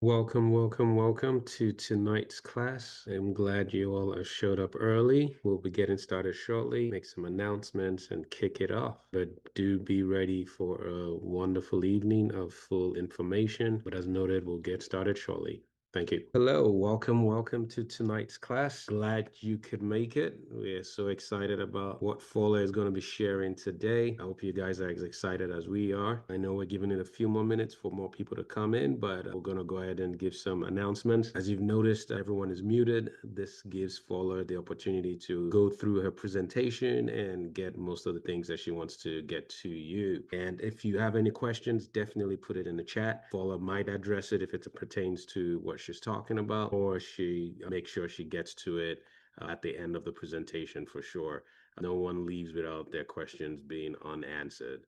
Welcome to tonight's class. I'm glad you all have showed up early. We'll be getting started shortly, make some announcements and kick it off. But do be ready for a wonderful evening of full information. But as noted, we'll get started shortly. Thank you. Hello, welcome to tonight's class. Glad you could make it. We're so excited about what Fola is going to be sharing today. I hope you guys are as excited as we are. I know we're giving it a few more minutes for more people to come in, but we're going to go ahead and give some announcements. As you've noticed, everyone is muted. This gives Fola the opportunity to go through her presentation and get most of the things that she wants to get to you. And if you have any questions, definitely put it in the chat. Fola might address it if it pertains to what she's talking about, or she makes sure she gets to it at the end of the presentation for sure. No one leaves without their questions being unanswered.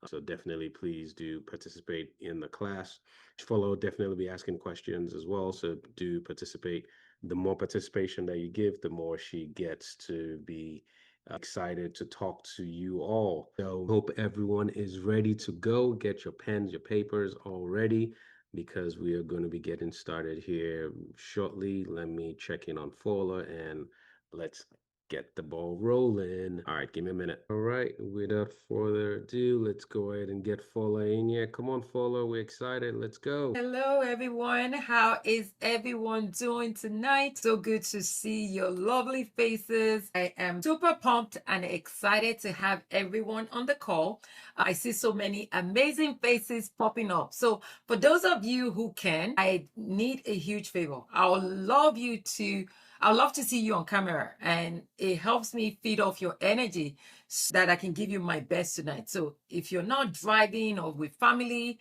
So definitely please do participate in the class. Follow, definitely be asking questions as well. So do participate. The more participation that you give, the more she gets to be excited to talk to you all. So hope everyone is ready to go. Get your pens, your papers all ready because we are going to be getting started here shortly. Let me check in on Fola and let's get the ball rolling. All right, give me a minute. All right, without further ado, let's go ahead and get Fola in here. Come on, Fola, we're excited. Let's go. Hello, everyone. How is everyone doing tonight? So good to see your lovely faces. I am super pumped and excited to have everyone on the call. I see so many amazing faces popping up. So for those of you who can, I need a huge favor. I'd love to see you on camera, and it helps me feed off your energy so that I can give you my best tonight. So if you're not driving or with family,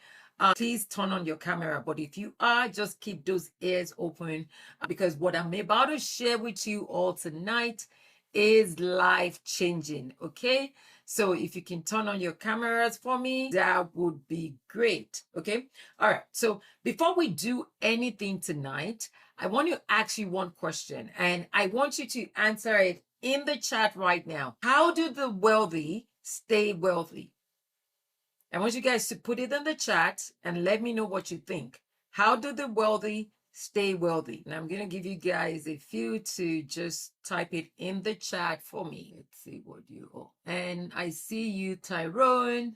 please turn on your camera. But if you are, just keep those ears open because what I'm about to share with you all tonight is life-changing, okay? So if you can turn on your cameras for me, that would be great, okay? All right, so before we do anything tonight, I want to ask you one question, and I want you to answer it in the chat right now. How do the wealthy stay wealthy? I want you guys to put it in the chat and let me know what you think. How do the wealthy stay wealthy? And I'm going to give you guys a few to just type it in the chat for me. Let's see what you all. And I see you, Tyrone.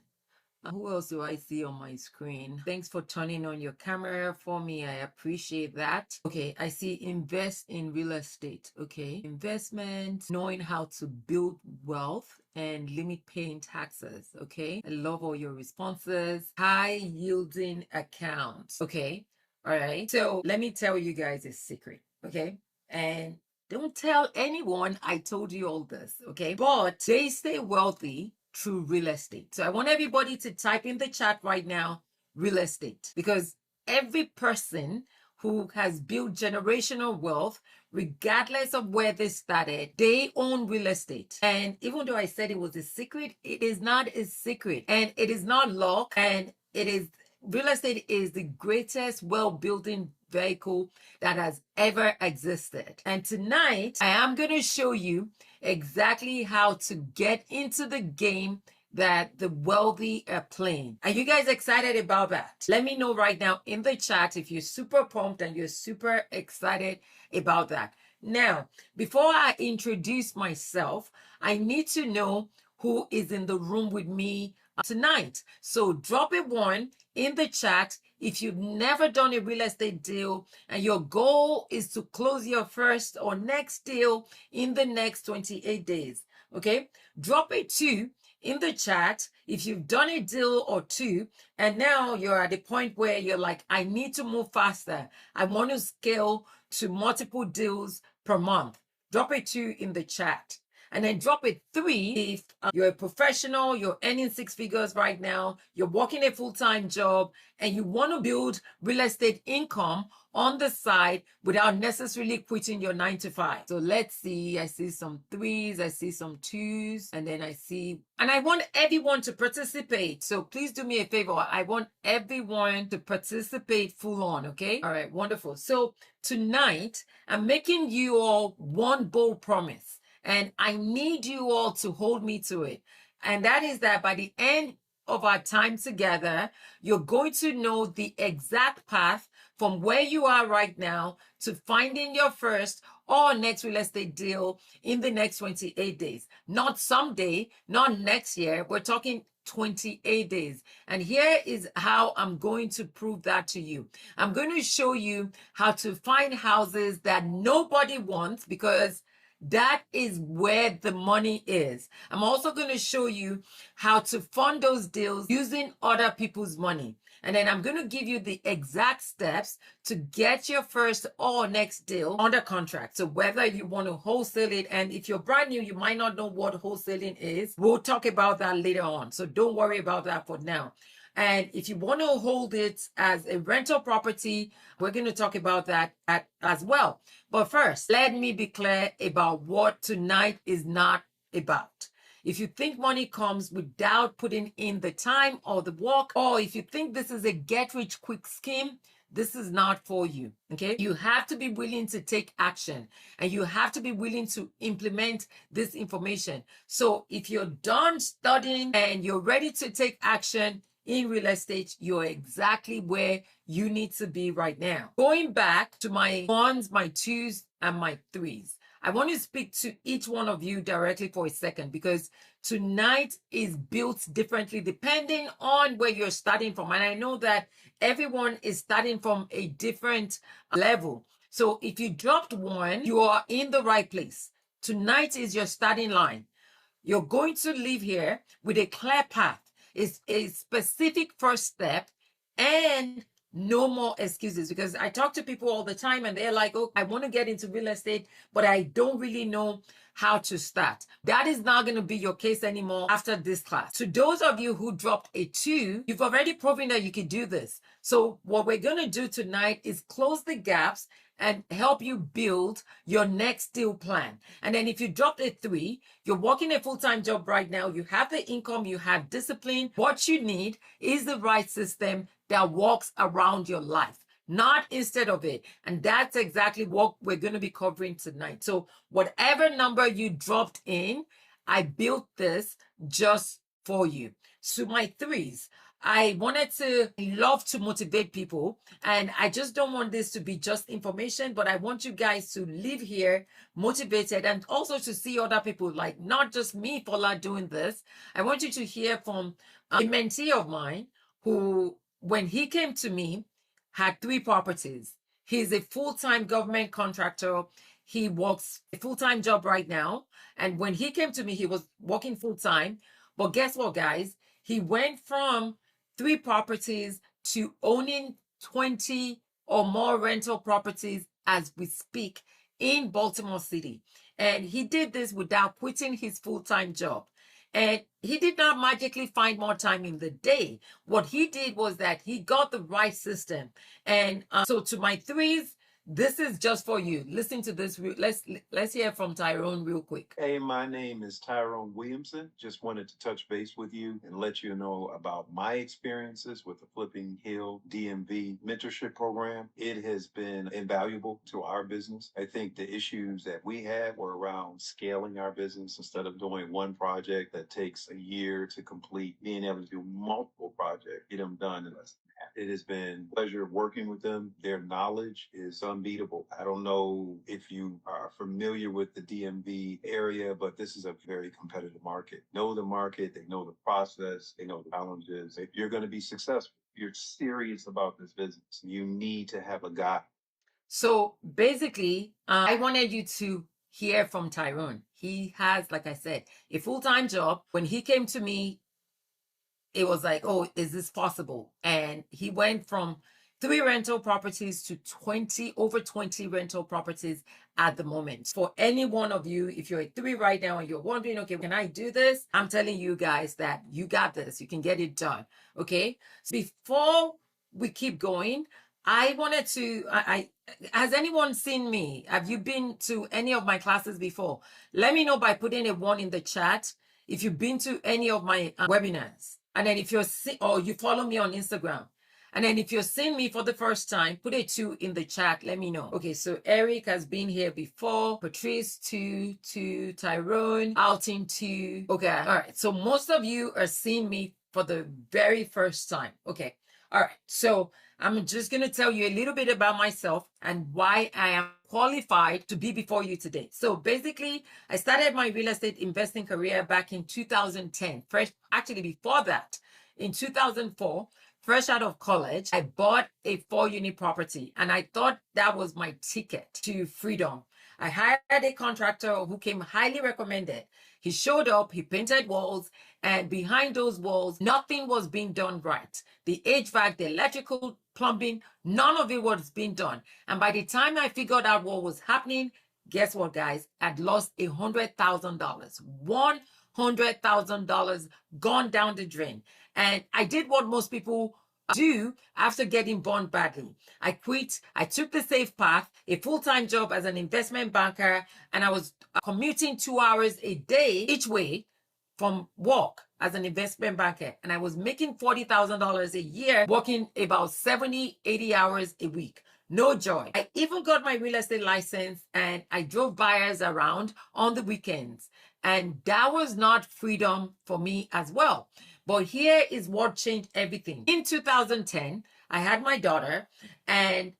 Who else do I see on my screen? Thanks for turning on your camera for me. I appreciate that. Okay, I see invest in real estate. Okay, investment, knowing how to build wealth and limit paying taxes. Okay, I love all your responses. High yielding accounts. Okay, all right. So let me tell you guys a secret. Okay, and don't tell anyone I told you all this. Okay, but they stay wealthy through real estate. So I want everybody to type in the chat right now, real estate, because every person who has built generational wealth, regardless of where they started, they own real estate. And even though I said it was a secret, it is not a secret, and it is not luck, and it is real estate is the greatest wealth building vehicle that has ever existed. And tonight, I am going to show you exactly how to get into the game that the wealthy are playing. Are you guys excited about that? Let me know right now in the chat if you're super pumped and you're super excited about that. Now, before I introduce myself, I need to know who is in the room with me tonight. So drop a one in the chat if you've never done a real estate deal and your goal is to close your first or next deal in the next 28 days. Okay, drop a two in the chat if you've done a deal or two and now you're at the point where you're like, I need to move faster. I want to scale to multiple deals per month. Drop a two in the chat. And then drop a three if you're a professional, you're earning six figures right now, you're working a full-time job, and you want to build real estate income on the side without necessarily quitting your 9 to 5. So let's see. I see some threes, I see some twos, and then and I want everyone to participate. So please do me a favor. I want everyone to participate full on, okay? All right, wonderful. So tonight, I'm making you all one bold promise. And I need you all to hold me to it. And that is that by the end of our time together, you're going to know the exact path from where you are right now to finding your first or next real estate deal in the next 28 days. Not someday, not next year. We're talking 28 days. And here is how I'm going to prove that to you. I'm going to show you how to find houses that nobody wants, because that is where the money is. I'm also going to show you how to fund those deals using other people's money. And then I'm going to give you the exact steps to get your first or next deal under contract. So whether you want to wholesale it, and if you're brand new, you might not know what wholesaling is. We'll talk about that later on. So don't worry about that for now. And if you want to hold it as a rental property, we're going to talk about that as well. But first, let me be clear about what tonight is not about. If you think money comes without putting in the time or the work, or if you think this is a get-rich-quick scheme, this is not for you, okay? You have to be willing to take action, and you have to be willing to implement this information. So if you're done studying and you're ready to take action in real estate, you're exactly where you need to be right now. Going back to my ones, my twos, and my threes, I want to speak to each one of you directly for a second, because tonight is built differently depending on where you're starting from. And I know that everyone is starting from a different level. So if you dropped one, you are in the right place. Tonight is your starting line. You're going to leave here with a clear path. It's a specific first step, and no more excuses, because I talk to people all the time and they're like, oh, I want to get into real estate, but I don't really know how to start. That is not going to be your case anymore after this class. To those of you who dropped a 2, you've already proven that you can do this. So what we're going to do tonight is close the gaps and help you build your next deal plan. And then if you dropped a 3, you're working a full-time job right now, you have the income, you have discipline. What you need is the right system that works around your life, not instead of it. And that's exactly what we're going to be covering tonight. So whatever number you dropped in, I built this just for you. So my 3s, I love to motivate people, and I just don't want this to be just information, but I want you guys to live here motivated, and also to see other people, like not just me, Paula, doing this. I want you to hear from a mentee of mine who, when he came to me, had 3 properties. He's a full-time government contractor. He works a full-time job right now. And when he came to me, he was working full-time. But guess what, guys? He went from 3 properties to owning 20 or more rental properties as we speak in Baltimore City. And he did this without quitting his full-time job. And he did not magically find more time in the day. What he did was that he got the right system. And so to my 3s, this is just for you. Listen to this. Let's hear from Tyrone real quick. Hey, my name is Tyrone Williamson. Just wanted to touch base with you and let you know about my experiences with the Flipping Hill DMV mentorship program. It has been invaluable to our business. I think the issues that we had were around scaling our business. Instead of doing one project that takes a year to complete, being able to do multiple projects, get them done in less. It has been a pleasure working with them. Their knowledge is unbeatable. I don't know if you are familiar with the DMV area, but this is a very competitive market. Know the market, they know the process, they know the challenges. If you're going to be successful, if you're serious about this business, you need to have a guide. So basically, I wanted you to hear from Tyrone. He has, like I said, a full-time job. When he came to me, it was like, oh, is this possible? And he went from 3 rental properties to over 20 rental properties at the moment. For any one of you, if you're at 3 right now and you're wondering, okay, can I do this? I'm telling you guys that you got this. You can get it done. Okay. So before we keep going, I wanted to, has anyone seen me? Have you been to any of my classes before? Let me know by putting a 1 in the chat if you've been to any of my webinars. And then if or you follow me on Instagram. And then if you're seeing me for the first time, put a 2 in the chat. Let me know. Okay, so Eric has been here before. Patrice 2, Tyrone, Alton 2. Okay, all right. So most of you are seeing me for the very first time. Okay, All right, so I'm just going to tell you a little bit about myself and why I am qualified to be before you today. So basically, I started my real estate investing career back in 2010. First, actually before that, in 2004, fresh out of college, I bought a 4-unit property and I thought that was my ticket to freedom. I hired a contractor who came highly recommended. He showed up, he painted walls, and behind those walls, nothing was being done right. The HVAC, the electrical, plumbing, none of it was being done. And by the time I figured out what was happening, guess what, guys? I'd lost $100,000. $100,000 gone down the drain. And I did what most people do after getting burned badly. I quit. I took the safe path, a full-time job as an investment banker, and I was commuting 2 hours a day each way from work as an investment banker. And I was making $40,000 a year, working about 70, 80 hours a week. No joy. I even got my real estate license and I drove buyers around on the weekends. And that was not freedom for me as well. But here is what changed everything. In 2010, I had my daughter and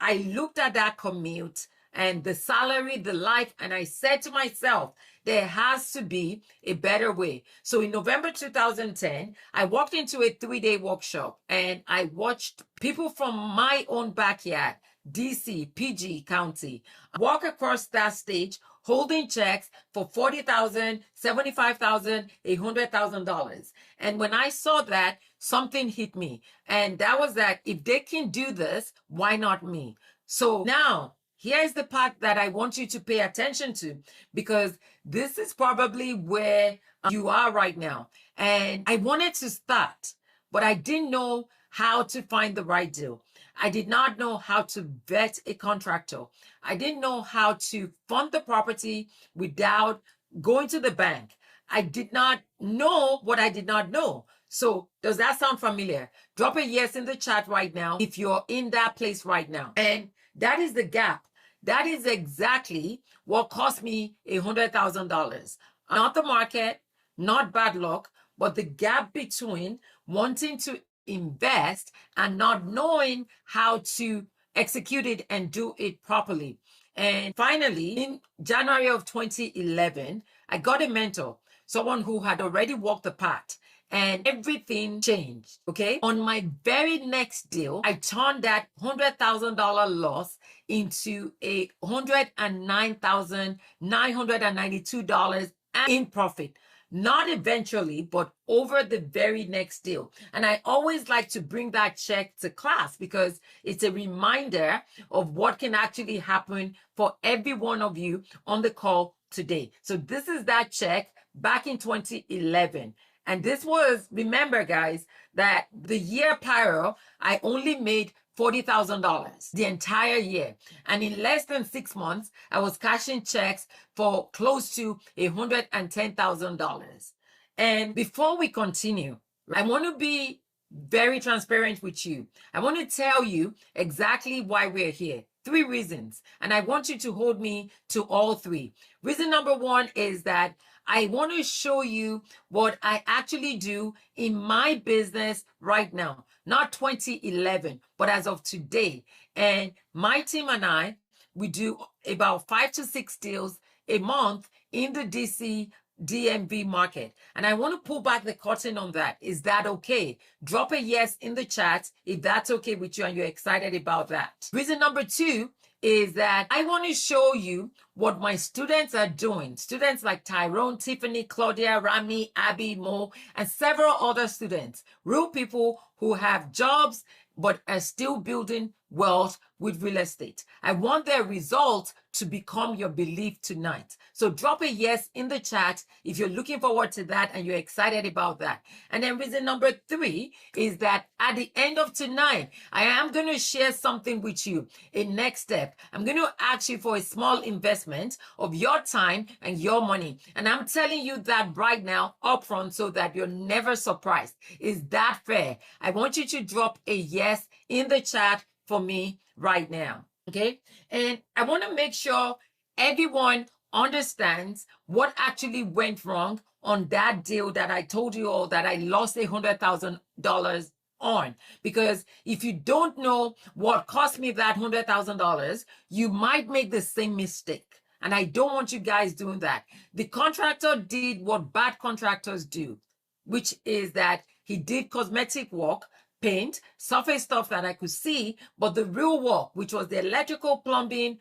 I looked at that commute and the salary, the life, and I said to myself, there has to be a better way. So in November 2010, I walked into a 3-day workshop and I watched people from my own backyard, DC, PG County, walk across that stage holding checks for $40,000, $75,000, $100,000. And when I saw that, something hit me. And that was that if they can do this, why not me? So now, here's the part that I want you to pay attention to, because this is probably where you are right now. And I wanted to start, but I didn't know how to find the right deal. I did not know how to vet a contractor. I didn't know how to fund the property without going to the bank. I did not know what I did not know. So does that sound familiar? Drop a yes in the chat right now if you're in that place right now. And that is the gap. That is exactly what cost me $100,000. Not the market, not bad luck, but the gap between wanting to invest and not knowing how to execute it and do it properly. And finally, in January of 2011, I got a mentor, someone who had already walked the path. And everything changed, okay? On my very next deal, I turned that $100,000 loss into a $109,992 in profit. Not eventually, but over the very next deal. And I always like to bring that check to class because it's a reminder of what can actually happen for every one of you on the call today. So this is that check back in 2011. And this was, remember guys, that the year prior, I only made $40,000 the entire year. And in less than 6 months, I was cashing checks for close to $110,000. And before we continue, I want to be very transparent with you. I want to tell you exactly why we're here. 3 reasons. And I want you to hold me to all 3. Reason number 1 is that I want to show you what I actually do in my business right now, not 2011, but as of today. And my team and I, we do about 5 to 6 deals a month in the DC DMV market. And I want to pull back the curtain on that. Is that okay? Drop a yes in the chat if that's okay with you and you're excited about that. Reason number 2 is that I want to show you what my students are doing. Students like Tyrone, Tiffany, Claudia, Rami, Abby, Mo, and several other students. Real people who have jobs but are still building wealth with real estate. I want their results to become your belief tonight. So drop a yes in the chat if you're looking forward to that and you're excited about that. And then reason number 3 is that at the end of tonight, I am going to share something with you, a next step. I'm going to ask you for a small investment of your time and your money. And I'm telling you that right now upfront so that you're never surprised. Is that fair? I want you to drop a yes in the chat for me right now. Okay. And I want to make sure everyone understands what actually went wrong on that deal that I told you all that I lost $100,000 on, because if you don't know what cost me that $100,000, you might make the same mistake. And I don't want you guys doing that. The contractor did what bad contractors do, which is that he did cosmetic work, paint, surface stuff that I could see, but the real work, which was the electrical, plumbing,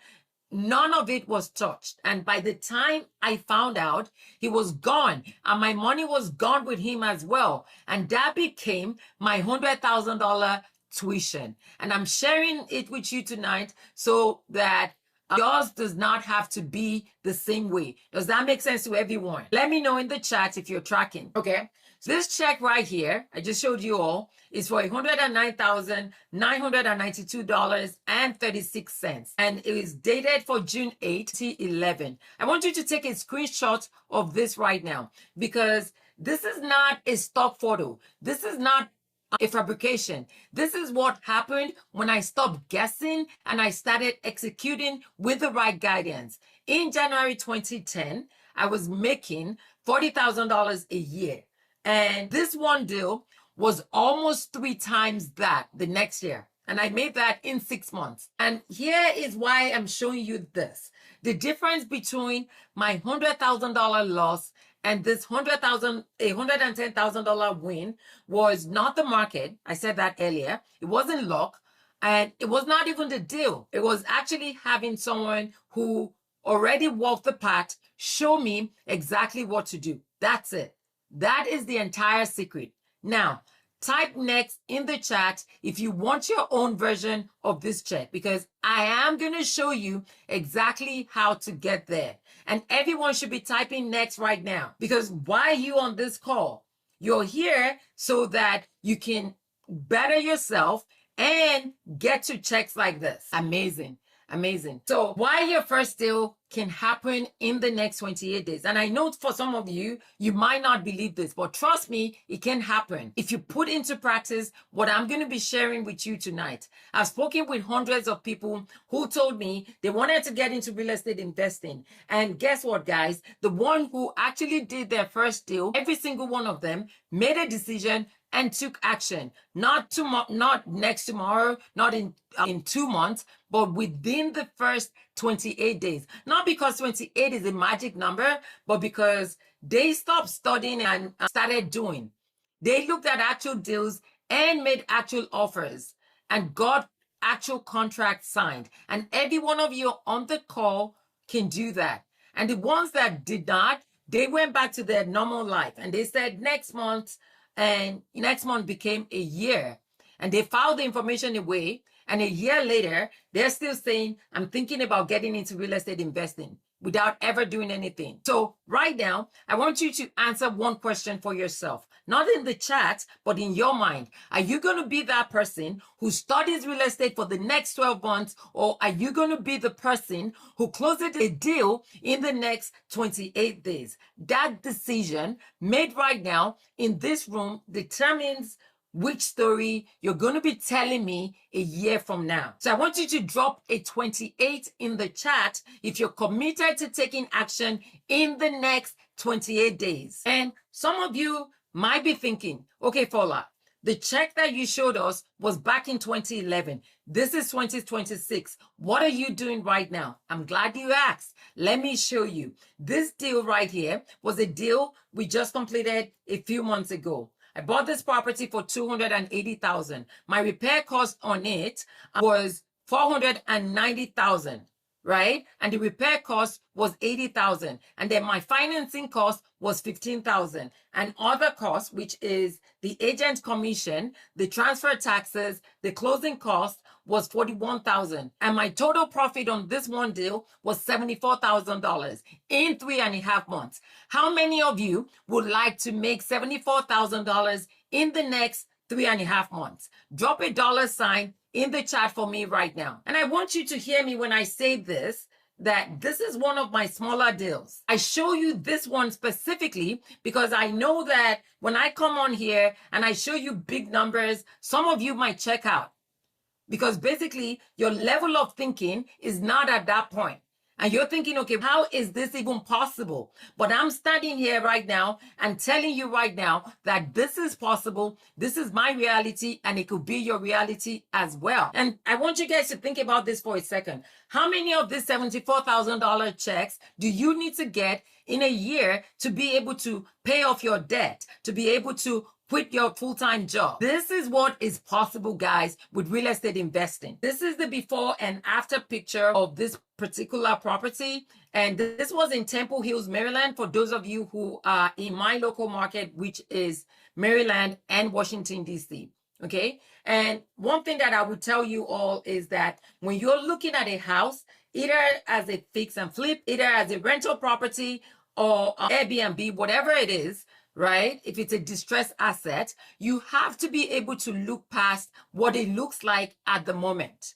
none of it was touched. And by the time I found out, he was gone, and my money was gone with him as well. And that became my $100,000 tuition. And I'm sharing it with you tonight so that yours does not have to be the same way. Does that make sense to everyone? Let me know in the chat if you're tracking. Okay. So this check right here, I just showed you all, is for $109,992.36. And it is dated for June 8, 2011. I want you to take a screenshot of this right now, because this is not a stock photo. This is not a fabrication. This is what happened when I stopped guessing and I started executing with the right guidance. In January 2010, I was making $40,000 a year. And this one deal was almost 3 times that the next year. And I made that in 6 months. And here is why I'm showing you this. The difference between my $100,000 loss and this $110,000 win was not the market. I said that earlier. It wasn't luck. And it was not even the deal. It was actually having someone who already walked the path show me exactly what to do. That's it. That is the entire secret. Now, type next in the chat if you want your own version of this check, because I am going to show you exactly how to get there. And everyone should be typing next right now, because why are you on this call? You're here so that you can better yourself and get to checks like this. Amazing. Amazing. So why your first deal can happen in the next 28 days. And I know for some of you, you might not believe this, but trust me, it can happen if you put into practice what I'm going to be sharing with you tonight. I've spoken with hundreds of people who told me they wanted to get into real estate investing. And guess what, guys? The one who actually did their first deal, every single one of them made a decision and took action. Not next tomorrow, not in 2 months, but within the first 28 days. Not because 28 is a magic number, but because they stopped studying and started doing. They looked at actual deals and made actual offers and got actual contracts signed. And every one of you on the call can do that. And the ones that did not, they went back to their normal life and they said next month, and next month became a year. And they filed the information away. And a year later, they're still saying, I'm thinking about getting into real estate investing without ever doing anything. So right now, I want you to answer one question for yourself, not in the chat, but in your mind. Are you going to be that person who studies real estate for the next 12 months, or are you going to be the person who closes a deal in the next 28 days? That decision made right now in this room determines which story you're going to be telling me a year from now. So I want you to drop a 28 in the chat if you're committed to taking action in the next 28 days. And some of you might be thinking, okay, Fola, the check that you showed us was back in 2011. This is 2026. What are you doing right now? I'm glad you asked. Let me show you. This deal right here was a deal we just completed a few months ago. I bought this property for $280,000. My repair cost on it was $490,000, right? And the repair cost was $80,000. And then my financing cost was $15,000. And other costs, which is the agent commission, the transfer taxes, the closing cost, was $41,000. And my total profit on this one deal was $74,000 in 3.5 months. How many of you would like to make $74,000 in the next 3.5 months? Drop a $ in the chat for me right now. And I want you to hear me when I say this, that this is one of my smaller deals. I show you this one specifically because I know that when I come on here and I show you big numbers, some of you might check out. Because basically, your level of thinking is not at that point. And you're thinking, okay, how is this even possible? But I'm standing here right now and telling you right now that this is possible. This is my reality, and it could be your reality as well. And I want you guys to think about this for a second. How many of these $74,000 checks do you need to get in a year to be able to pay off your debt, to be able to quit your full-time job? This is what is possible, guys, with real estate investing. This is the before and after picture of this particular property. And this was in Temple Hills, Maryland, for those of you who are in my local market, which is Maryland and Washington, D.C. Okay. And one thing that I would tell you all is that when you're looking at a house, either as a fix and flip, either as a rental property or Airbnb, whatever it is, right? If it's a distressed asset, you have to be able to look past what it looks like at the moment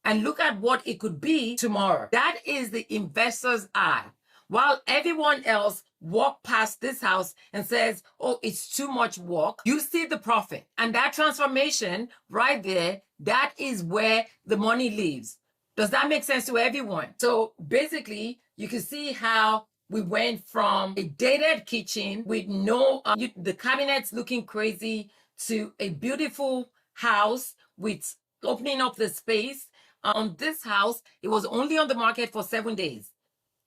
and look at what it could be tomorrow. That is the investor's eye. While everyone else walk past this house and says, oh, it's too much work, you see the profit. And that transformation right there, that is where the money lives. Does that make sense to everyone? So basically, you can see how we went from a dated kitchen with no, the cabinets looking crazy, to a beautiful house with opening up the space. On this house, it was only on the market for 7 days.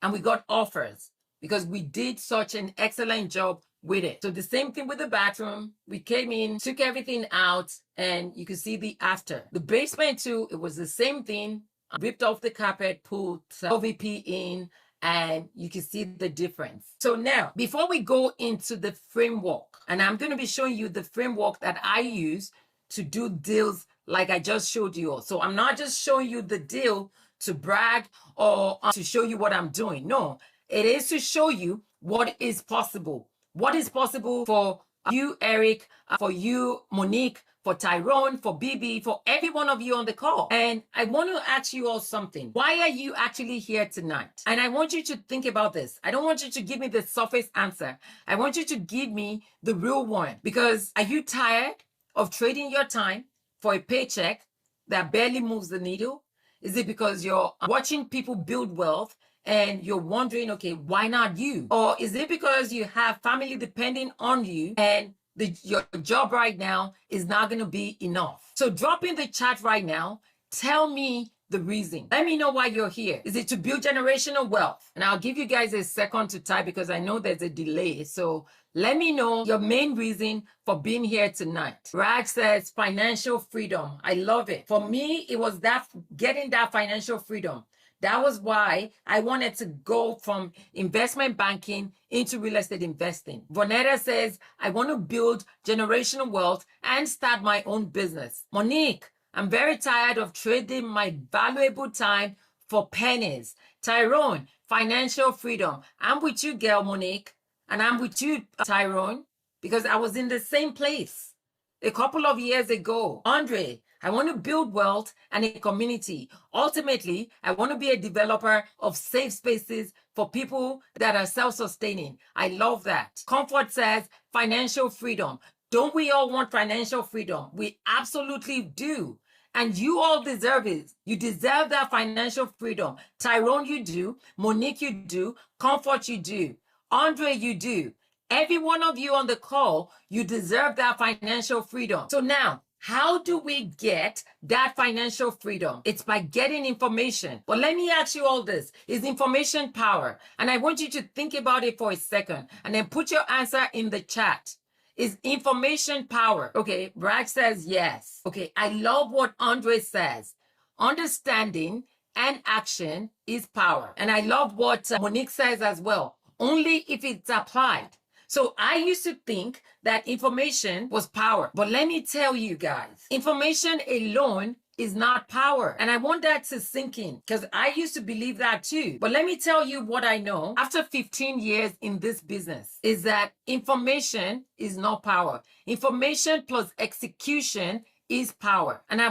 And we got offers because we did such an excellent job with it. So the same thing with the bathroom. We came in, took everything out, and you can see the after. The basement too, it was the same thing. Ripped off the carpet, put OVP in, and you can see the difference. So now, before we go into the framework, and I'm going to be showing you the framework that I use to do deals like I just showed you all. So I'm not just showing you the deal to brag or to show you what I'm doing. No, it is to show you what is possible. What is possible for you, Eric, for you, Monique, for Tyrone, for BB, for every one of you on the call. And I want to ask you all something. Why are you actually here tonight? And I want you to think about this. I don't want you to give me the surface answer. I want you to give me the real one. Because are you tired of trading your time for a paycheck that barely moves the needle? Is it because you're watching people build wealth and you're wondering, okay, why not you? Or is it because you have family depending on you and your job right now is not going to be enough? So drop in the chat right now. Tell me the reason. Let me know why you're here. Is it to build generational wealth? And I'll give you guys a second to type because I know there's a delay. So let me know your main reason for being here tonight. Raj says financial freedom. I love it. For me, it was that getting that financial freedom. That was why I wanted to go from investment banking into real estate investing. Vonetta says, I want to build generational wealth and start my own business. Monique, I'm very tired of trading my valuable time for pennies. Tyrone, financial freedom. I'm with you, girl, Monique. And I'm with you, Tyrone, because I was in the same place a couple of years ago. Andre, I want to build wealth and a community. Ultimately, I want to be a developer of safe spaces for people that are self-sustaining. I love that. Comfort says financial freedom. Don't we all want financial freedom? We absolutely do. And you all deserve it. You deserve that financial freedom. Tyrone, you do. Monique, you do. Comfort, you do. Andre, you do. Every one of you on the call, you deserve that financial freedom. So now, how do we get that financial freedom? It's by getting information. But let me ask you all this. Is information power? And I want you to think about it for a second and then put your answer in the chat. Is information power? Okay, Brad says yes. Okay, I love what Andre says. Understanding and action is power. And I love what Monique says as well. Only if it's applied. So I used to think that information was power. But let me tell you guys, information alone is not power. And I want that to sink in because I used to believe that too. But let me tell you what I know after 15 years in this business is that information is not power. Information plus execution is power. And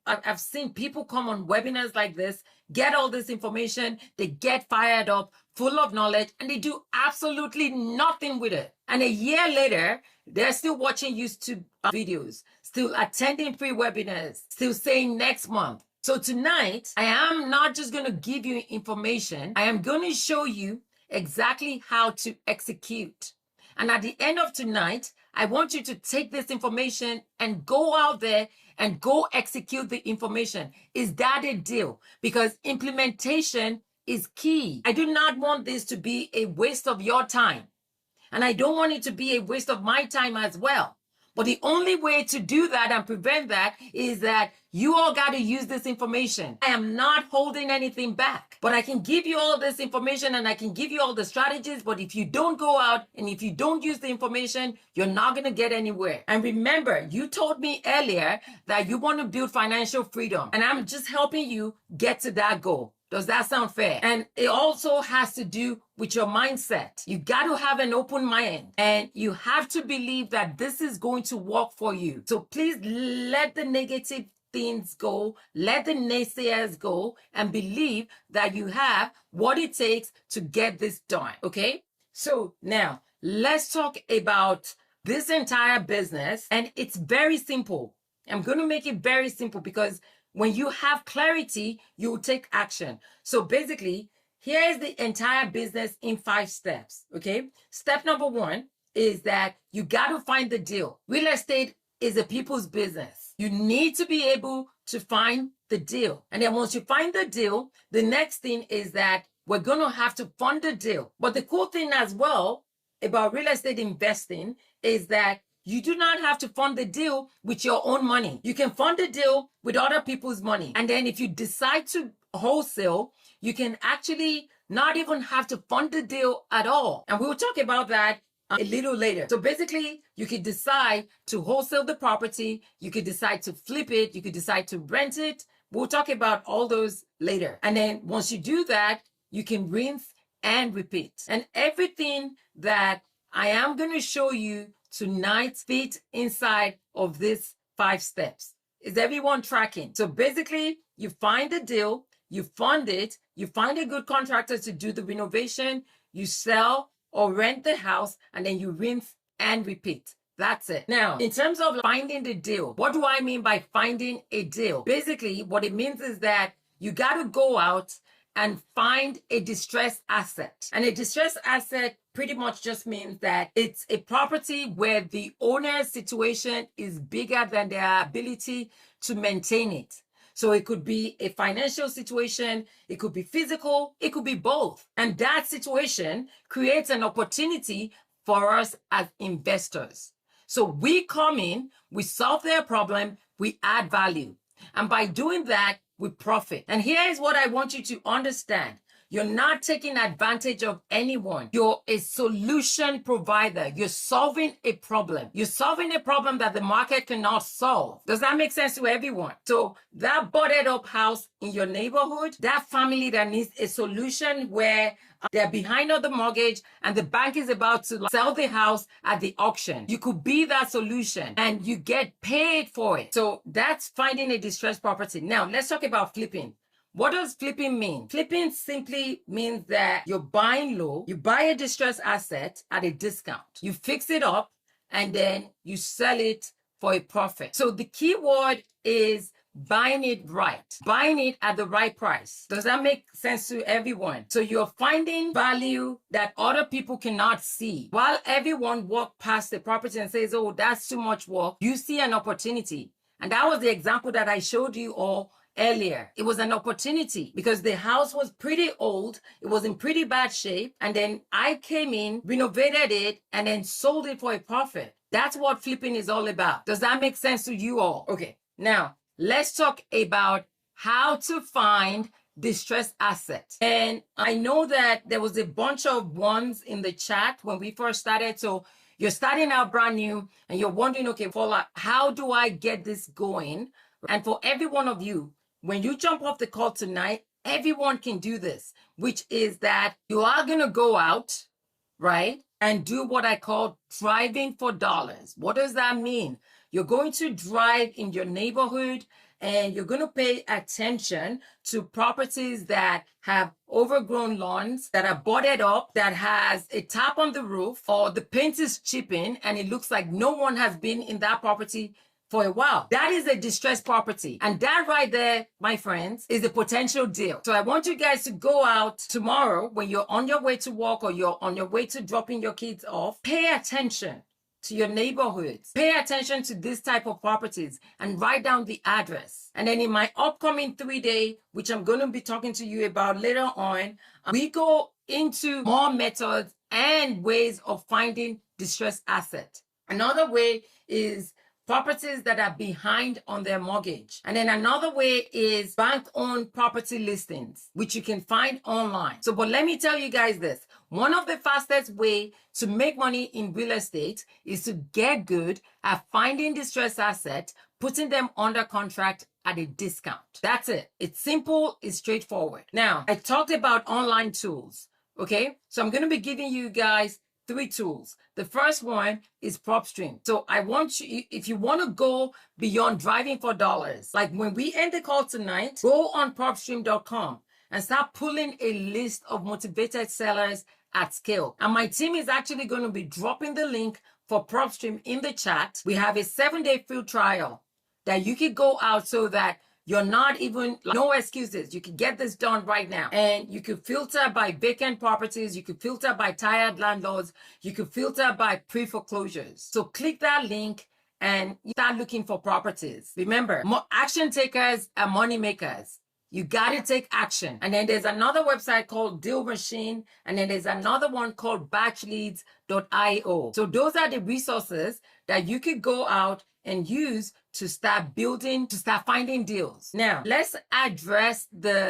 I've seen people come on webinars like this, get all this information, they get fired up, full of knowledge, and they do absolutely nothing with it. And a year later, they're still watching YouTube videos, still attending free webinars, still saying next month. So tonight, I am not just going to give you information. I am going to show you exactly how to execute. And at the end of tonight, I want you to take this information and go out there and go execute the information. Is that a deal? Because implementation is key. I do not want this to be a waste of your time. And I don't want it to be a waste of my time as well. But the only way to do that and prevent that is that you all got to use this information. I am not holding anything back, but I can give you all this information and I can give you all the strategies. But if you don't go out and if you don't use the information, you're not going to get anywhere. And remember, you told me earlier that you want to build financial freedom, and I'm just helping you get to that goal. Does that sound fair? And it also has to do with your mindset. You got to have an open mind and you have to believe that this is going to work for you. So please let the negative things go, let the naysayers go, and believe that you have what it takes to get this done. Okay? So now let's talk about this entire business, and it's very simple. I'm going to make it very simple because when you have clarity, you will take action. So basically, here is the entire business in 5 steps, okay? Step number 1 is that you got to find the deal. Real estate is a people's business. You need to be able to find the deal. And then once you find the deal, the next thing is that we're going to have to fund the deal. But the cool thing as well about real estate investing is that you do not have to fund the deal with your own money. You can fund the deal with other people's money. And then if you decide to wholesale, you can actually not even have to fund the deal at all. And we'll talk about that a little later. So basically, you could decide to wholesale the property. You could decide to flip it. You could decide to rent it. We'll talk about all those later. And then once you do that, you can rinse and repeat. And everything that I am going to show you tonight fit inside of these 5 steps. Is everyone tracking? So basically, you find the deal, you fund it, you find a good contractor to do the renovation, you sell or rent the house, and then you rinse and repeat. That's it. Now, in terms of finding the deal, what do I mean by finding a deal? Basically, what it means is that you got to go out and find a distressed asset. And a distressed asset pretty much just means that it's a property where the owner's situation is bigger than their ability to maintain it. So it could be a financial situation, it could be physical, it could be both. And that situation creates an opportunity for us as investors. So we come in, we solve their problem, we add value. And by doing that, we profit. And here is what I want you to understand. You're not taking advantage of anyone. You're a solution provider. You're solving a problem. You're solving a problem that the market cannot solve. Does that make sense to everyone? So that boarded up house in your neighborhood, that family that needs a solution where they're behind on the mortgage and the bank is about to sell the house at the auction. You could be that solution and you get paid for it. So that's finding a distressed property. Now let's talk about flipping. What does flipping mean? Flipping simply means that you're buying low, you buy a distressed asset at a discount, you fix it up, and then you sell it for a profit. So the key word is buying it right, buying it at the right price. Does that make sense to everyone? So you're finding value that other people cannot see. While everyone walks past the property and says, oh, that's too much work, you see an opportunity. And that was the example that I showed you all earlier. It was an opportunity because the house was pretty old. It was in pretty bad shape. And then I came in, renovated it, and then sold it for a profit. That's what flipping is all about. Does that make sense to you all? Okay. Now, let's talk about how to find distressed assets. And I know that there was a bunch of ones in the chat when we first started. So you're starting out brand new and you're wondering, okay, Paula, how do I get this going? And for every one of you, when you jump off the call tonight, everyone can do this, which is that you are going to go out, right, and do what I call driving for dollars. What does that mean? You're going to drive in your neighborhood and you're going to pay attention to properties that have overgrown lawns, that are boarded up, that has a tap on the roof, or the paint is chipping and it looks like no one has been in that property for a while. That is a distressed property. And that right there, my friends, is a potential deal. So I want you guys to go out tomorrow when you're on your way to work or you're on your way to dropping your kids off. Pay attention to your neighborhoods. Pay attention to this type of properties and write down the address. And then in my upcoming 3-day, which I'm going to be talking to you about later on, we go into more methods and ways of finding distressed asset. Another way is properties that are behind on their mortgage. And then another way is bank-owned property listings, which you can find online. So, but let me tell you guys this. One of the fastest way to make money in real estate is to get good at finding distressed assets, putting them under contract at a discount. That's it. It's simple, it's straightforward. Now, I talked about online tools, okay? So I'm going to be giving you guys 3 tools. The first one is PropStream. So I want you, if you want to go beyond driving for dollars, like when we end the call tonight, go on PropStream.com and start pulling a list of motivated sellers at scale. And my team is actually going to be dropping the link for PropStream in the chat. We have a 7-day free trial that you can go out so that you're not even, no excuses. You can get this done right now. And you can filter by vacant properties. You can filter by tired landlords. You can filter by pre-foreclosures. So click that link and start looking for properties. Remember, action takers are money makers. You got to take action. And then there's another website called Deal Machine. And then there's another one called batchleads.io. So those are the resources that you could go out and use to start building, to start finding deals. Now, let's address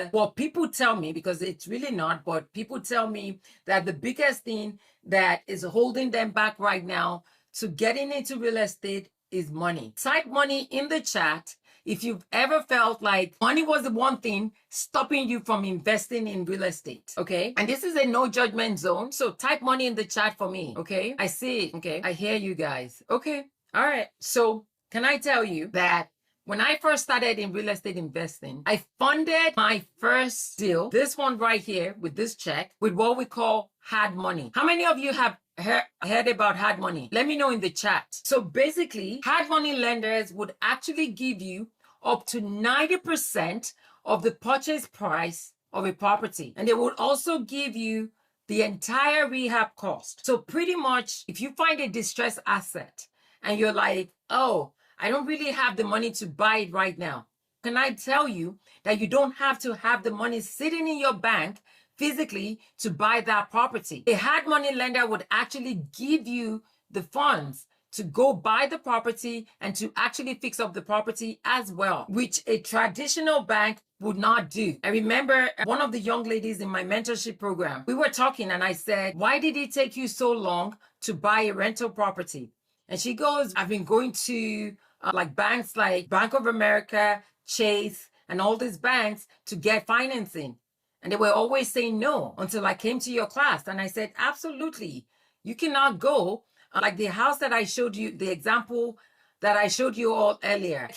what people tell me, because it's really not, but people tell me that the biggest thing that is holding them back right now to getting into real estate is money. Type money in the chat if you've ever felt like money was the one thing stopping you from investing in real estate, okay? And this is a no judgment zone, so type money in the chat for me, okay? I see it, okay? I hear you guys, okay? All right, so can I tell you that when I first started in real estate investing, I funded my first deal, this one right here with this check, with what we call hard money. How many of you have heard about hard money? Let me know in the chat. So basically, hard money lenders would actually give you up to 90% of the purchase price of a property. And they would also give you the entire rehab cost. So pretty much, if you find a distressed asset and you're like, oh, I don't really have the money to buy it right now, can I tell you that you don't have to have the money sitting in your bank physically to buy that property? A hard money lender would actually give you the funds to go buy the property and to actually fix up the property as well, which a traditional bank would not do. I remember one of the young ladies in my mentorship program, we were talking and I said, why did it take you so long to buy a rental property? And she goes, I've been going to like banks like Bank of America, Chase, and all these banks to get financing. And they were always saying no until I came to your class. And I said, absolutely. You cannot go like the house that I showed you, the example that I showed you all earlier.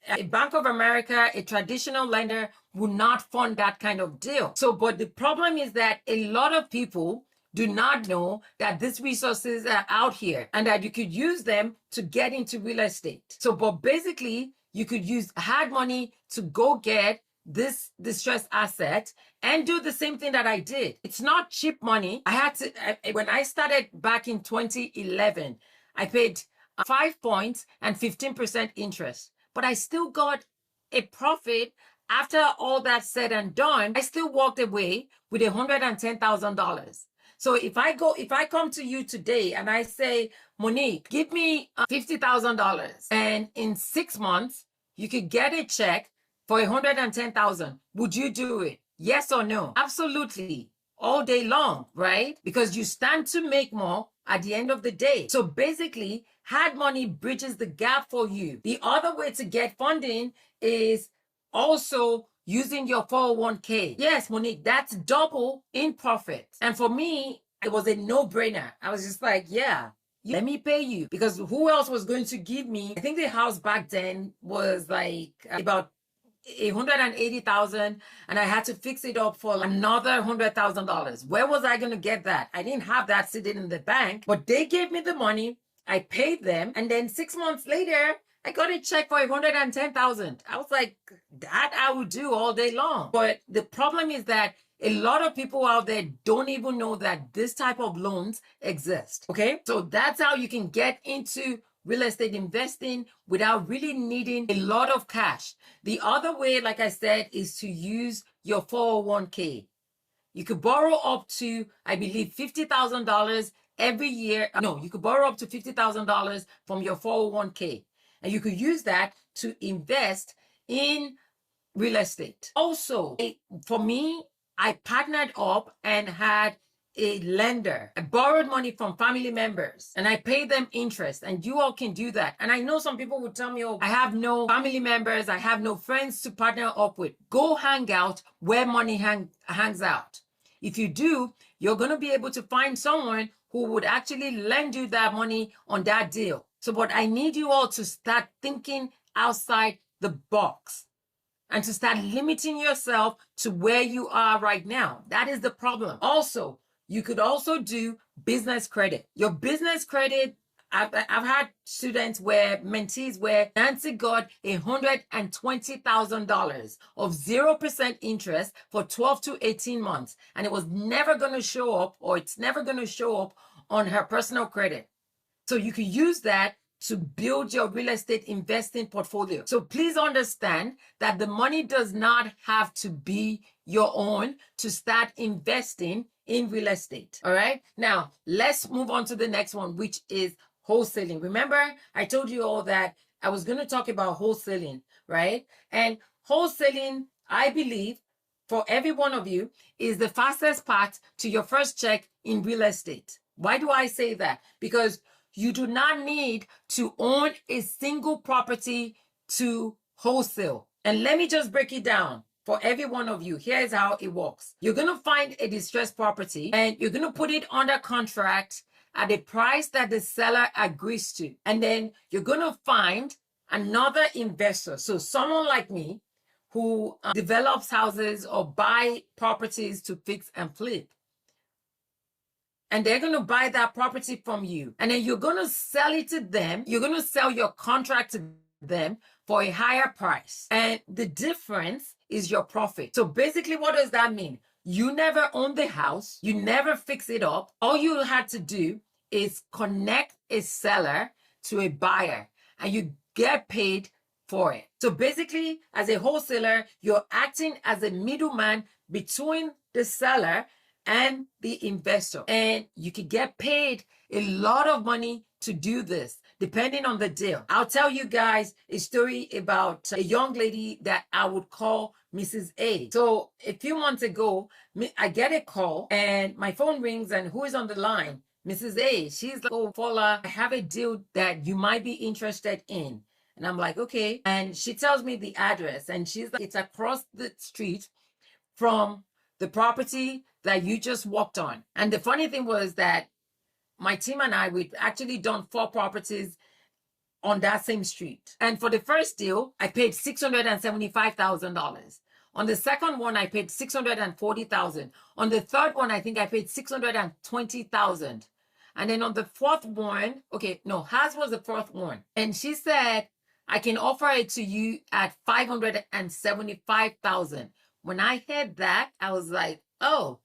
A Bank of America, a traditional lender would not fund that kind of deal. So, but the problem is that a lot of people do not know that these resources are out here and that you could use them to get into real estate. So, but basically, you could use hard money to go get this distressed asset and do the same thing that I did. It's not cheap money. When I started back in 2011, I paid 5 points and 15% interest, but I still got a profit. After all that said and done, I still walked away with $110,000. So if I come to you today and I say, Monique, give me $50,000, and in 6 months, you could get a check for $110,000, would you do it? Yes or no? Absolutely. All day long, right? Because you stand to make more at the end of the day. So basically, hard money bridges the gap for you. The other way to get funding is also using your 401k. Yes, Monique, that's double in profit. And for me, it was a no-brainer. I was just like, yeah, let me pay you. Because who else was going to give me? I think the house back then was like about $180,000, and I had to fix it up for another $100,000. Where was I going to get that? I didn't have that sitting in the bank, but they gave me the money. I paid them, and then 6 months later, I got a check for 110,000. I was like, that I would do all day long. But the problem is that a lot of people out there don't even know that this type of loans exist. Okay. So that's how you can get into real estate investing without really needing a lot of cash. The other way, like I said, is to use your 401k. You could borrow up to, I believe, $50,000 every year. No, you could borrow up to $50,000 from your 401k. And you could use that to invest in real estate. Also, for me, I partnered up and had a lender. I borrowed money from family members and I paid them interest, and you all can do that. And I know some people would tell me, oh, I have no family members, I have no friends to partner up with. Go hang out where money hangs out. If you do, you're going to be able to find someone who would actually lend you that money on that deal. So, but I need you all to start thinking outside the box and to start limiting yourself to where you are right now. That is the problem. Also, you could also do business credit. Your business credit, I've had students where mentees where Nancy got $120,000 of 0% interest for 12 to 18 months. And it was never going to show up, or it's never going to show up on her personal credit. So you can use that to build your real estate investing portfolio. So please understand that the money does not have to be your own to start investing in real estate. All right. Now let's move on to the next one, which is wholesaling. Remember, I told you all that I was going to talk about wholesaling, right? And wholesaling, I believe, for every one of you, is the fastest path to your first check in real estate. Why do I say that? Because you do not need to own a single property to wholesale. And let me just break it down for every one of you. Here's how it works. You're going to find a distressed property and you're going to put it under contract at a price that the seller agrees to. And then you're going to find another investor. So someone like me who develops houses or buy properties to fix and flip. And they're going to buy that property from you. And then you're going to sell it to them. You're going to sell your contract to them for a higher price. And the difference is your profit. So basically, what does that mean? You never own the house. You never fix it up. All you had to do is connect a seller to a buyer and you get paid for it. So basically, as a wholesaler, you're acting as a middleman between the seller and the investor. And you can get paid a lot of money to do this, depending on the deal. I'll tell you guys a story about a young lady that I would call Mrs. A. So a few months ago, I get a call and my phone rings, and who is on the line? Mrs. A. She's like, oh, Paula, I have a deal that you might be interested in. And I'm like, okay. And she tells me the address, and she's like, it's across the street from the property that you just walked on. And the funny thing was that my team and I, we'd actually done 4 properties on that same street. And for the first deal, I paid $675,000. On the second one, I paid $640,000. On the third one, I think I paid $620,000. And then on the fourth one, okay, no, hers was the fourth one. And she said, I can offer it to you at $575,000. When I heard that, I was like, oh.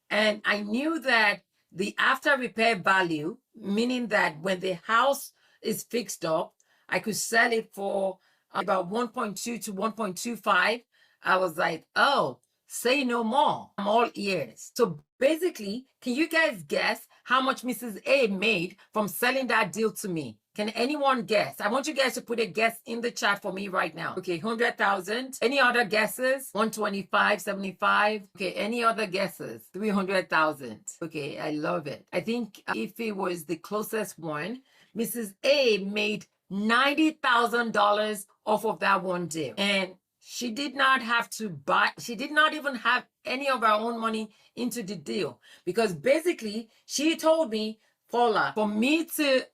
And I knew that the after repair value, meaning that when the house is fixed up, I could sell it for about 1.2 to 1.25. I was like, oh, say no more. I'm all ears. So basically, can you guys guess how much Mrs. A made from selling that deal to me? Can anyone guess? I want you guys to put a guess in the chat for me right now. Okay, 100,000. Any other guesses? 125, 75. Okay, any other guesses? 300,000. Okay, I love it. I think if it was the closest one, Mrs. A made $90,000 off of that one deal. And she did not have to buy, she did not even have any of her own money into the deal, because basically she told me, Paula, for me to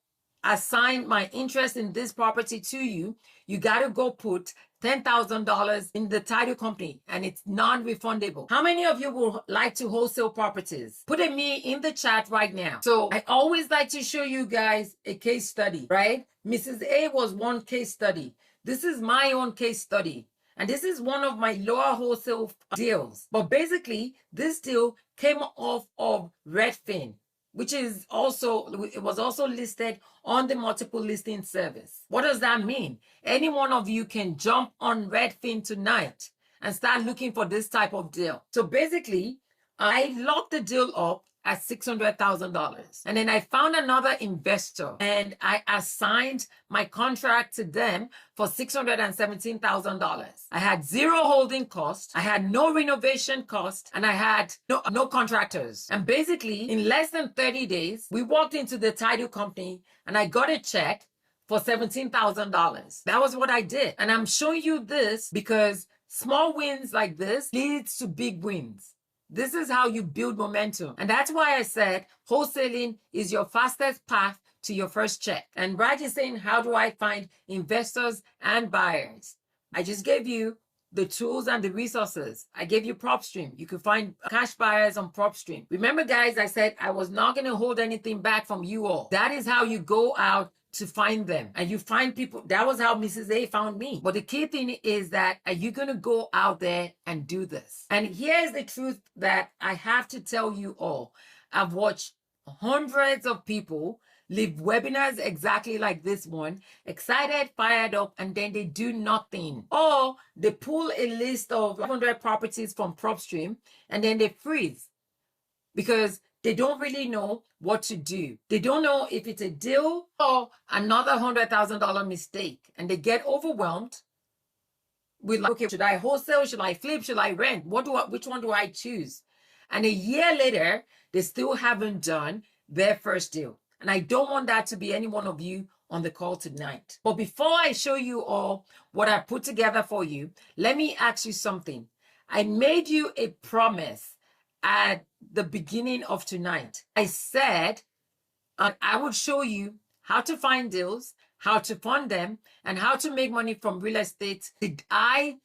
assign my interest in this property to you, you got to go put $10,000 in the title company and it's non-refundable. How many of you would like to wholesale properties? Put a me in the chat right now. So I always like to show you guys a case study, right? Mrs. A was one case study. This is my own case study. And this is one of my lower wholesale deals. But basically, this deal came off of Redfin, which is also, it was also listed on the multiple listing service. What does that mean? Any one of you can jump on Redfin tonight and start looking for this type of deal. So basically, I locked the deal up at $600,000. And then I found another investor and I assigned my contract to them for $617,000. I had zero holding cost. I had no renovation cost and I had no contractors. And basically in less than 30 days, we walked into the title company and I got a check for $17,000. That was what I did. And I'm showing you this because small wins like this leads to big wins. This is how you build momentum. And that's why I said wholesaling is your fastest path to your first check. And Brad is saying, how do I find investors and buyers? I just gave you the tools and the resources. I gave you PropStream. You can find cash buyers on PropStream. Remember, guys, I said I was not going to hold anything back from you all. That is how you go out to find them. And you find people. That was how Mrs. A found me. But the key thing is that are you going to go out there and do this? And here's the truth that I have to tell you all. I've watched hundreds of people live webinars exactly like this one, excited, fired up, and then they do nothing. Or they pull a list of 100 properties from PropStream and then they freeze because they don't really know what to do. They don't know if it's a deal or another $100,000 mistake. And they get overwhelmed with like, okay, should I wholesale? Should I flip? Should I rent? Which one do I choose? And a year later, they still haven't done their first deal. And I don't want that to be any one of you on the call tonight. But before I show you all what I put together for you, let me ask you something. I made you a promise at the beginning of tonight. I said I would show you how to find deals, how to fund them, and how to make money from real estate. Did I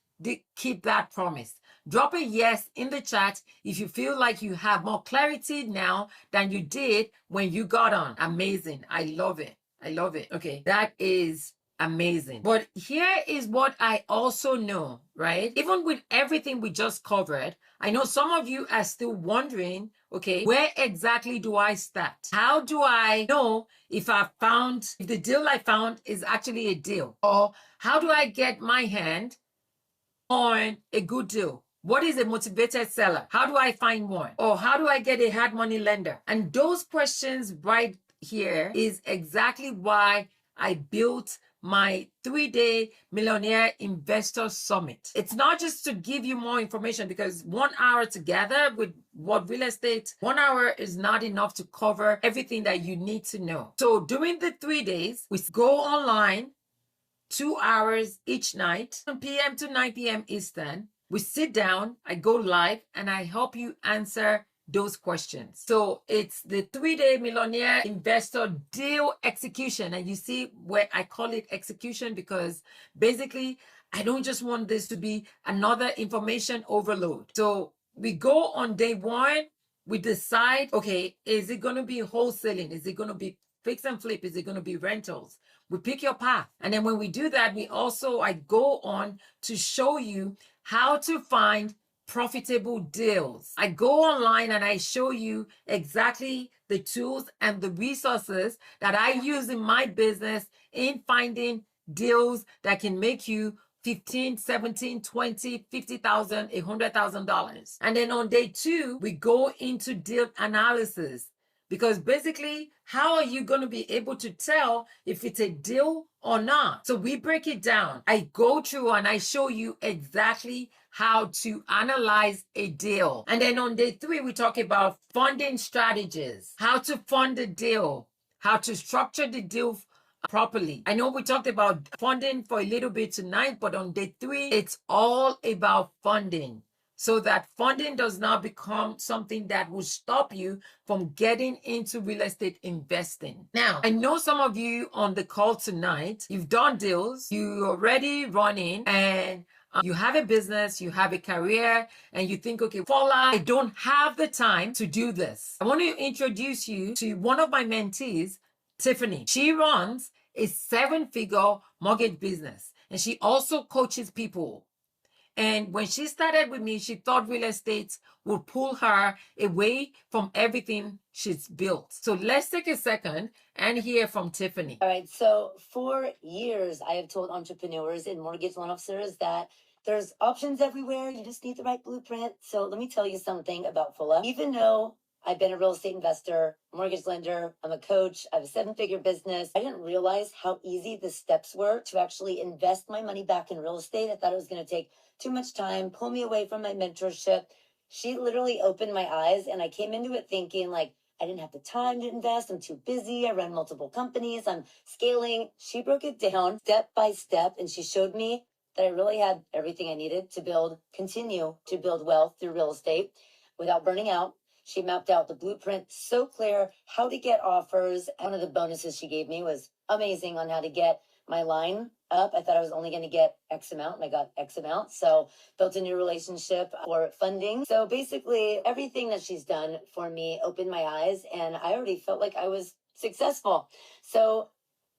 keep that promise? Drop a yes in the chat if you feel like you have more clarity now than you did when you got on. Amazing. I love it. I love it. Okay, that is amazing. But here is what I also know, right? Even with everything we just covered, I know some of you are still wondering, okay, where exactly do I start? How do I know if the deal I found is actually a deal? Or how do I get my hand on a good deal? What is a motivated seller? How do I find one? Or how do I get a hard money lender? And those questions right here is exactly why I built my 3-day Millionaire Investor Summit. It's not just to give you more information because 1 hour together with what real estate, 1 hour is not enough to cover everything that you need to know. So during the 3 days, we go online 2 hours each night, 7 p.m. to 9 p.m. Eastern. We sit down, I go live, and I help you answer those questions. So it's the 3-day Millionaire Investor Deal Execution. And you see where I call it execution because basically I don't just want this to be another information overload. So we go on day 1, we decide, okay, is it going to be wholesaling? Is it going to be fix and flip? Is it going to be rentals? We pick your path. And then when we do that, I go on to show you how to find profitable deals. I go online and I show you exactly the tools and the resources that I use in my business in finding deals that can make you 15, 17, 20, 50,000, $100,000. And then on day 2, we go into deal analysis. Because basically, how are you going to be able to tell if it's a deal or not? So we break it down. I go through and I show you exactly how to analyze a deal. And then on day 3, we talk about funding strategies, how to fund a deal, how to structure the deal properly. I know we talked about funding for a little bit tonight, but on day 3, it's all about funding. so that funding does not become something that will stop you from getting into real estate investing. Now, I know some of you on the call tonight, you've done deals, you're already running, and you have a business, you have a career, and you think, okay, Fola, I don't have the time to do this. I want to introduce you to one of my mentees, Tiffany. She runs a 7-figure mortgage business, and she also coaches people. And when she started with me, she thought real estate would pull her away from everything she's built. So let's take a second and hear from Tiffany. All right. So for years, I have told entrepreneurs and mortgage loan officers that there's options everywhere. You just need the right blueprint. So let me tell you something about Fulla. Even though I've been a real estate investor, mortgage lender, I'm a coach, I have a 7-figure business, I didn't realize how easy the steps were to actually invest my money back in real estate. I thought it was going to take too much time, pull me away from my mentorship. She literally opened my eyes, and I came into it thinking like, I didn't have the time to invest. I'm too busy. I run multiple companies. I'm scaling. She broke it down step by step, and she showed me that I really had everything I needed to continue to build wealth through real estate without burning out. She mapped out the blueprint so clear, how to get offers. One of the bonuses she gave me was amazing on how to get my line up. I thought I was only going to get X amount, and I got X amount. So built a new relationship for funding. So basically everything that she's done for me opened my eyes, and I already felt like I was successful. So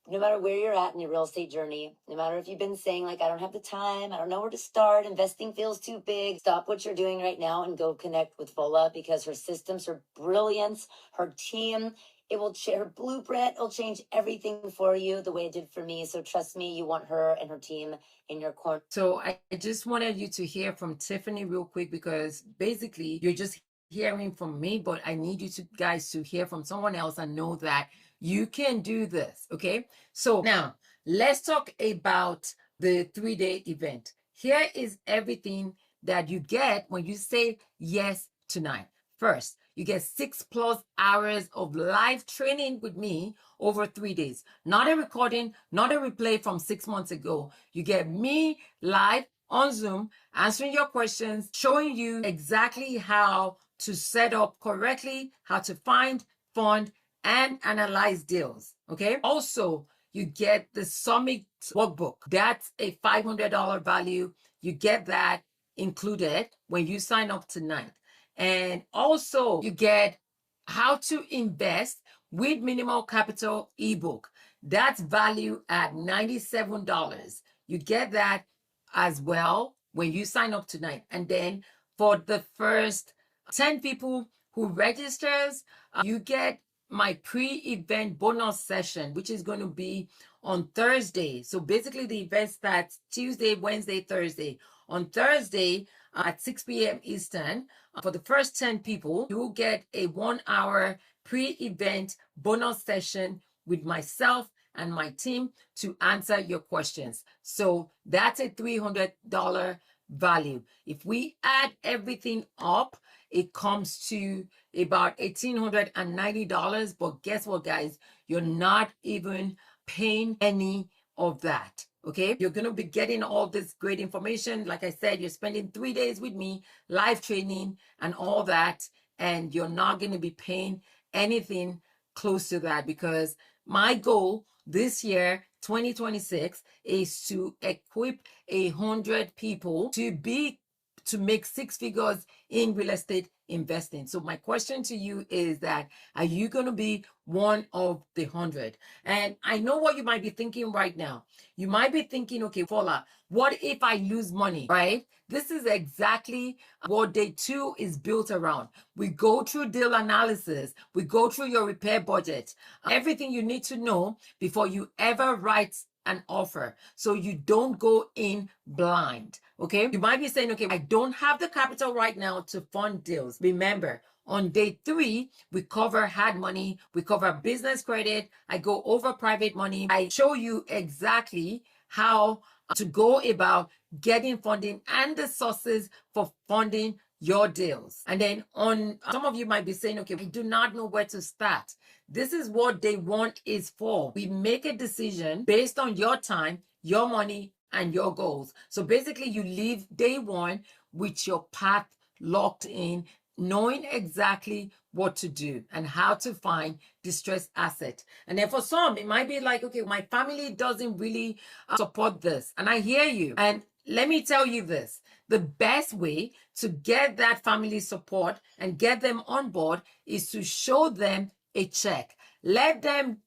no matter where you're at in your real estate journey, no matter if you've been saying like, I don't have the time, I don't know where to start, investing feels too big, stop what you're doing right now and go connect with Fola, because her systems are brilliant. Her team, it will her blueprint, it'll change everything for you the way it did for me. So trust me, you want her and her team in your corner. So I just wanted you to hear from Tiffany real quick, because basically you're just hearing from me, but I need you guys to hear from someone else and know that you can do this. Okay. So now let's talk about the 3-day event. Here is everything that you get when you say yes tonight. First, you get 6+ hours of live training with me over 3 days. Not a recording, not a replay from 6 months ago. You get me live on Zoom, answering your questions, showing you exactly how to set up correctly, how to find, fund, and analyze deals. Okay. Also, you get the Summit workbook. That's a $500 value. You get that included when you sign up tonight. And also you get how to invest with minimal capital ebook. That's valued at $97. You get that as well when you sign up tonight. And then for the first 10 people who registers, you get my pre-event bonus session, which is going to be on Thursday. So basically the event starts Tuesday, Wednesday, Thursday. On Thursday at 6 p.m. Eastern, for the first 10 people, you will get a 1-hour pre-event bonus session with myself and my team to answer your questions. So that's a $300 value. If we add everything up, it comes to about $1,890. But guess what, guys? You're not even paying any of that. Okay, you're going to be getting all this great information. Like I said, you're spending 3 days with me, live training and all that, and you're not going to be paying anything close to that, because my goal this year, 2026, is to equip 100 people to make 6 figures in real estate investing. So my question to you is that, are you going to be one of the 100? And I know what you might be thinking right now. You might be thinking, okay, Fola, what if I lose money, right? This is exactly what day 2 is built around. We go through deal analysis. We go through your repair budget, everything you need to know before you ever write an offer, so you don't go in blind. Okay, you might be saying, okay, I don't have the capital right now to fund deals. Remember, on day 3, we cover hard money, we cover business credit, I go over private money, I show you exactly how to go about getting funding and the sources for funding your deals. And then on some of you might be saying, okay, I do not know where to start. This is what day 1 is for. We make a decision based on your time, your money, and your goals. So basically you leave day 1 with your path locked in, knowing exactly what to do and how to find distressed asset. And then for some, it might be like, okay, my family doesn't really support this. And I hear you. And let me tell you this, the best way to get that family support and get them on board is to show them a check. Let them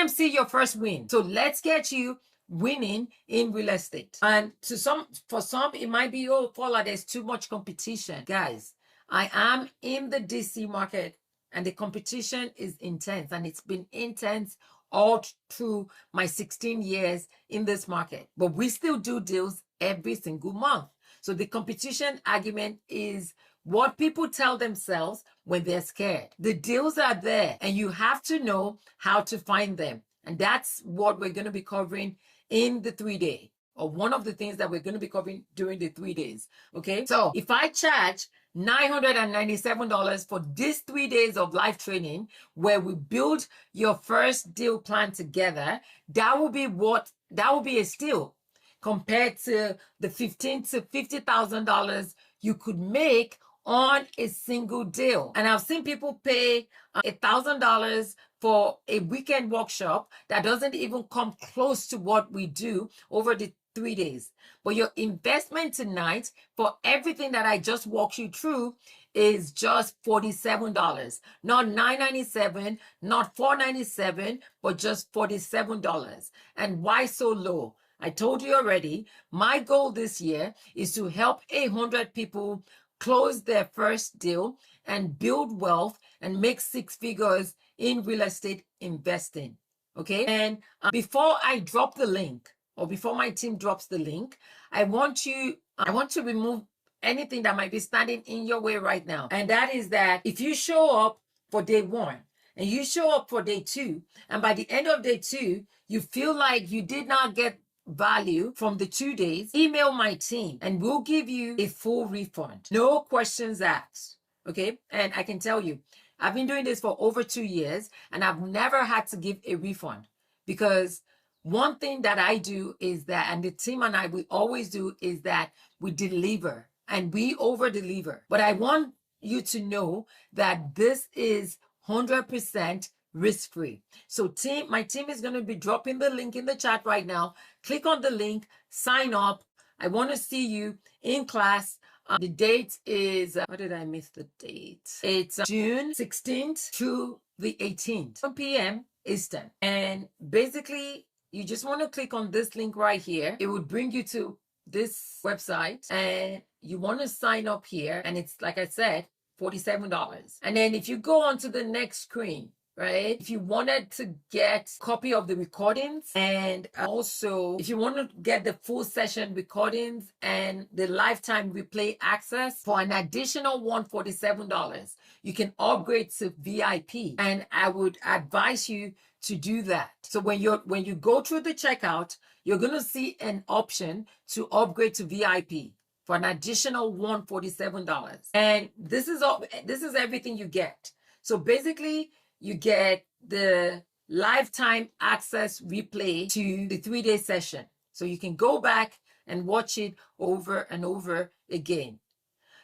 see your first win. So let's get you winning in real estate. And for some, it might be, oh, Paula, there's too much competition. Guys, I am in the DC market and the competition is intense, and it's been intense all through my 16 years in this market. But we still do deals every single month. So the competition argument is what people tell themselves when they're scared. The deals are there and you have to know how to find them. And that's what we're going to be covering in the 3-day, or one of the things that we're going to be covering during the 3 days. Okay. So if I charge $997 for these 3 days of live training where we build your first deal plan together, that will be a steal compared to the $15,000 to $50,000 you could make on a single deal. And I've seen people pay $1,000 for a weekend workshop that doesn't even come close to what we do over the 3 days. But your investment tonight for everything that I just walked you through is just $47, not $997, not $497, but just $47. And why so low? I told you already, my goal this year is to help 100 people close their first deal and build wealth and make 6 figures in real estate investing. Okay. And before I drop the link, or before my team drops the link, I want to remove anything that might be standing in your way right now. And that is that if you show up for day 1 and you show up for day 2, and by the end of day 2, you feel like you did not get value from the 2 days, email my team and we'll give you a full refund. No questions asked. Okay. And I can tell you, I've been doing this for over 2 years and I've never had to give a refund, because one thing that I do is that, and the team and I, we always do, is that we deliver and we over deliver. But I want you to know that this is 100% risk-free. So my team is going to be dropping the link in the chat right now. Click on the link, sign up. I want to see you in class. The date is, what did I miss the date? It's June 16th through the 18th, 1 p.m. Eastern. And basically, you just want to click on this link right here. It would bring you to this website and you want to sign up here. And it's, like I said, $47. And then if you go on to the next screen, right? If you wanted to get a copy of the recordings, and also if you want to get the full session recordings and the lifetime replay access for an additional $147, you can upgrade to VIP. And I would advise you to do that. So when you go through the checkout, you're going to see an option to upgrade to VIP for an additional $147. And this is everything you get. So basically, you get the lifetime access replay to the 3-day session. So you can go back and watch it over and over again.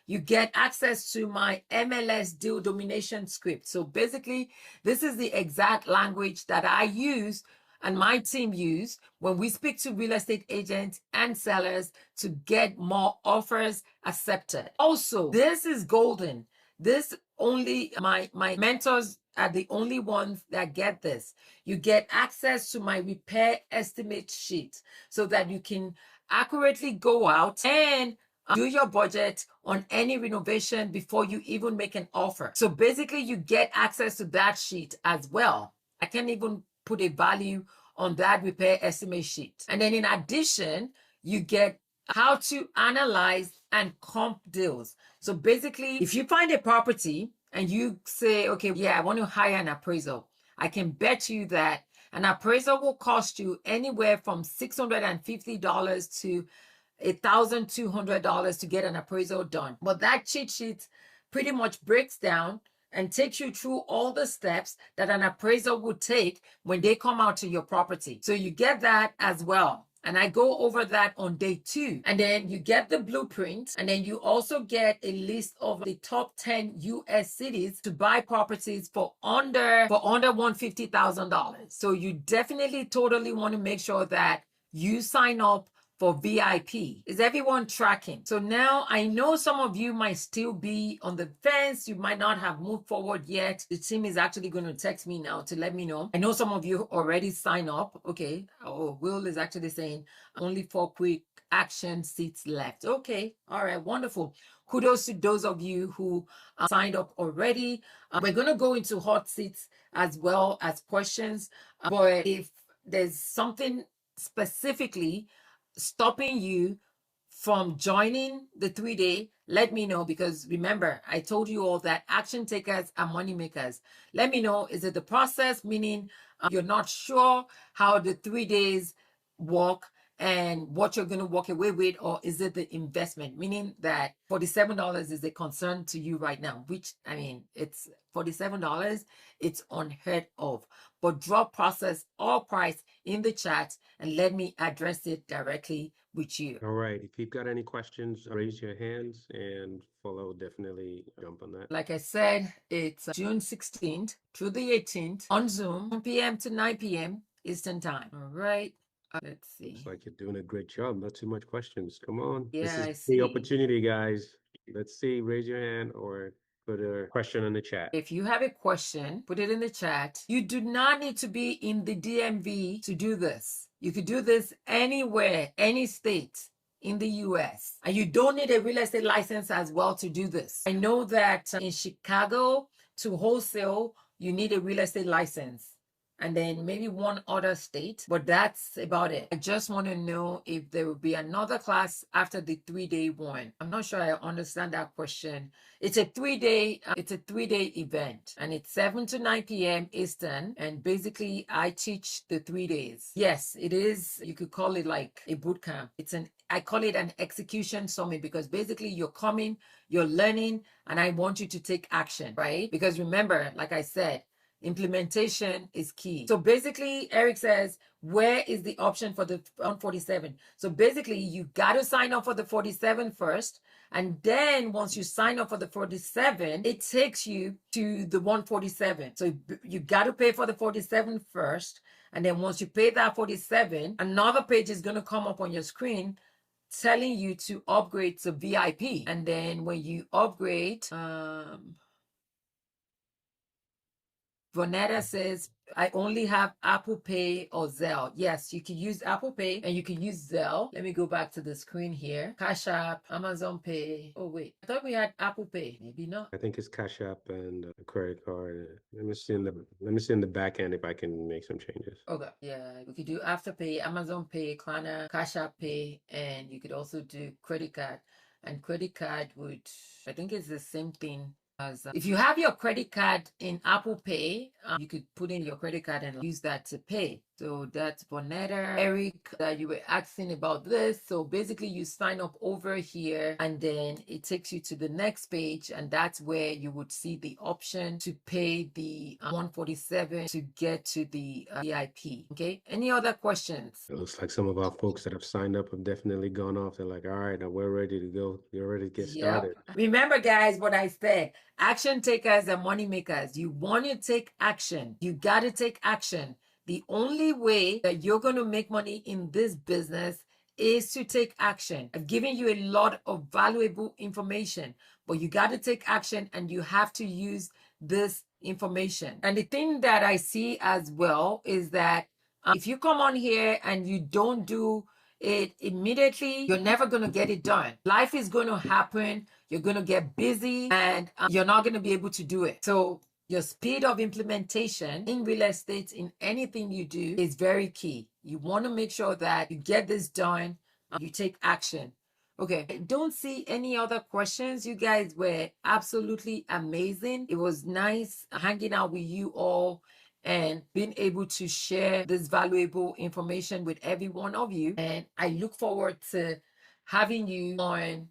You get access to my MLS deal domination script. So basically, this is the exact language that I use and my team use when we speak to real estate agents and sellers to get more offers accepted. Also, this is golden. This only my mentors are the only ones that get this. You get access to my repair estimate sheet so that you can accurately go out and do your budget on any renovation before you even make an offer. So basically, you get access to that sheet as well. I can't even put a value on that repair estimate sheet. And then in addition, you get how to analyze and comp deals. So basically, if you find a property and you say, okay, yeah, I want to hire an appraisal, I can bet you that an appraisal will cost you anywhere from $650 to $1,200 to get an appraisal done. But that cheat sheet pretty much breaks down and takes you through all the steps that an appraisal would take when they come out to your property. So you get that as well. And I go over that on day 2. And then you get the blueprint. And then you also get a list of the top 10 US cities to buy properties for under $150,000. So you definitely totally want to make sure that you sign up for VIP. Is everyone tracking? So now I know some of you might still be on the fence. You might not have moved forward yet. The team is actually going to text me now to let me know. I know some of you already signed up. Okay. Oh, Will is actually saying only 4 quick action seats left. Okay. All right. Wonderful. Kudos to those of you who signed up already. We're going to go into hot seats as well as questions. But if there's something specifically stopping you from joining the 3-day, let me know, because remember, I told you all that action takers are money makers. Let me know, is it the process, meaning you're not sure how the 3 days work and what you're going to walk away with, or is it the investment, meaning that $47 is a concern to you right now, which, I mean, it's $47, it's unheard of. But drop process or price in the chat and let me address it directly with you. All right. If you've got any questions, raise your hands and follow. Definitely jump on that. Like I said, it's June 16th through the 18th on Zoom, 1 p.m. to 9 p.m. Eastern Time. All right. Let's see. Looks like you're doing a great job. Not too much questions. Come on. Yeah, This is I the see. opportunity, guys. Let's see. Raise your hand or put a question in the chat. If you have a question, put it in the chat. You do not need to be in the DMV to do this. You could do this anywhere, any state in the US. And you don't need a real estate license as well to do this. I know that in Chicago to wholesale, you need a real estate license. And then maybe one other state, but that's about it. I just want to know if there will be another class after the 3-day one. I'm not sure I understand that question. It's a 3-day event, and it's 7 to 9 p.m. Eastern. And basically, I teach the 3 days. Yes, it is. You could call it like a boot camp. I call it an execution summit, because basically you're coming, you're learning, and I want you to take action, right? Because remember, like I said, implementation is key. So basically, Eric says, where is the option for the 147? So basically, you got to sign up for the 47 first. And then once you sign up for the 47, it takes you to the 147. So you got to pay for the 47 first. And then once you pay that 47, another page is going to come up on your screen telling you to upgrade to VIP. And then when you upgrade, Vonetta says, I only have Apple Pay or Zelle. Yes, you can use Apple Pay and you can use Zelle. Let me go back to the screen here. Cash App, Amazon Pay. Oh, wait. I thought we had Apple Pay. Maybe not. I think it's Cash App and a credit card. Let me see in the back end if I can make some changes. Okay. Yeah, we could do Afterpay, Amazon Pay, Klarna, Cash App Pay, and you could also do credit card. And credit card would, I think it's the same thing. As, if you have your credit card in Apple Pay, you could put in your credit card and use that to pay. So that's Bonetta. Eric, you were asking about this. So basically you sign up over here and then it takes you to the next page, and that's where you would see the option to pay the 147 to get to the VIP. Okay. Any other questions? It looks like some of our folks that have signed up have definitely gone off. They're like, all right, now we're ready to go. We're ready to get started. Remember, guys, what I said. Action takers and money makers. You want to take action. You got to take action. The only way that you're going to make money in this business is to take action. I've given you a lot of valuable information, but you got to take action and you have to use this information. And the thing that I see as well is that if you come on here and you don't do it immediately, you're never going to get it done. Life is going to happen. You're going to get busy and you're not going to be able to do it. So your speed of implementation in real estate, in anything you do, is very key. You want to make sure that you get this done, you take action. Okay, I don't see any other questions. You guys were absolutely amazing. It was nice hanging out with you all and being able to share this valuable information with every one of you. And I look forward to having you on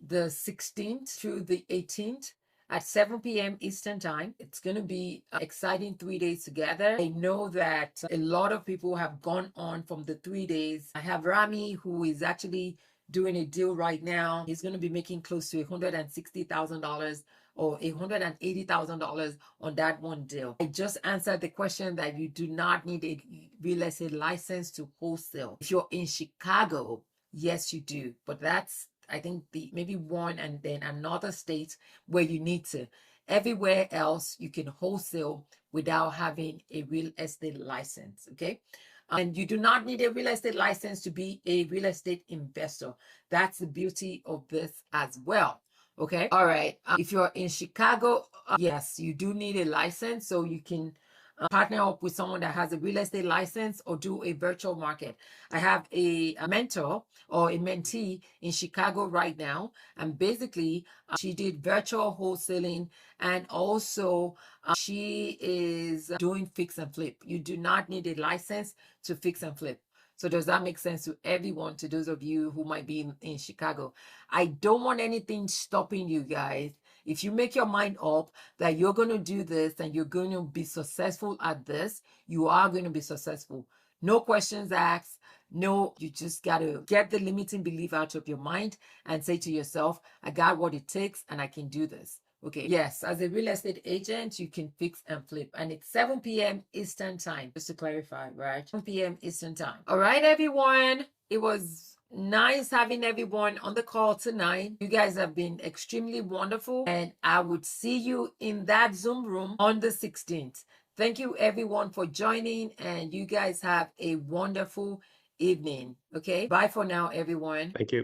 the 16th through the 18th at 7 p.m. Eastern Time. It's going to be an exciting 3 days together. I know that a lot of people have gone on from the 3 days. I have Rami, who is actually doing a deal right now. He's going to be making close to $160,000 or $180,000 on that one deal. I just answered the question that you do not need a real estate license to wholesale. If you're in Chicago, yes, you do. But that's, I think, the maybe one and then another state where you need to. Everywhere else, you can wholesale without having a real estate license. Okay. And you do not need a real estate license to be a real estate investor. That's the beauty of this as well. Okay. All right. If you're in Chicago, yes, you do need a license so you can partner up with someone that has a real estate license or do a virtual market. I have a mentor or a mentee in Chicago right now, and basically she did virtual wholesaling, and also she is doing fix and flip. You do not need a license to fix and flip. So does that make sense to everyone, to those of you who might be in Chicago? I don't want anything stopping you guys. If you make your mind up that you're going to do this and you're going to be successful at this, you are going to be successful. No questions asked. No, you just got to get the limiting belief out of your mind and say to yourself, I got what it takes and I can do this. Okay. Yes, as a real estate agent, you can fix and flip. And it's 7 p.m. Eastern Time, just to clarify, right? 7 p.m. Eastern Time. All right, everyone. It was nice having everyone on the call tonight. You guys have been extremely wonderful. And I would see you in that Zoom room on the 16th. Thank you, everyone, for joining. And you guys have a wonderful evening. Okay. Bye for now, everyone. Thank you.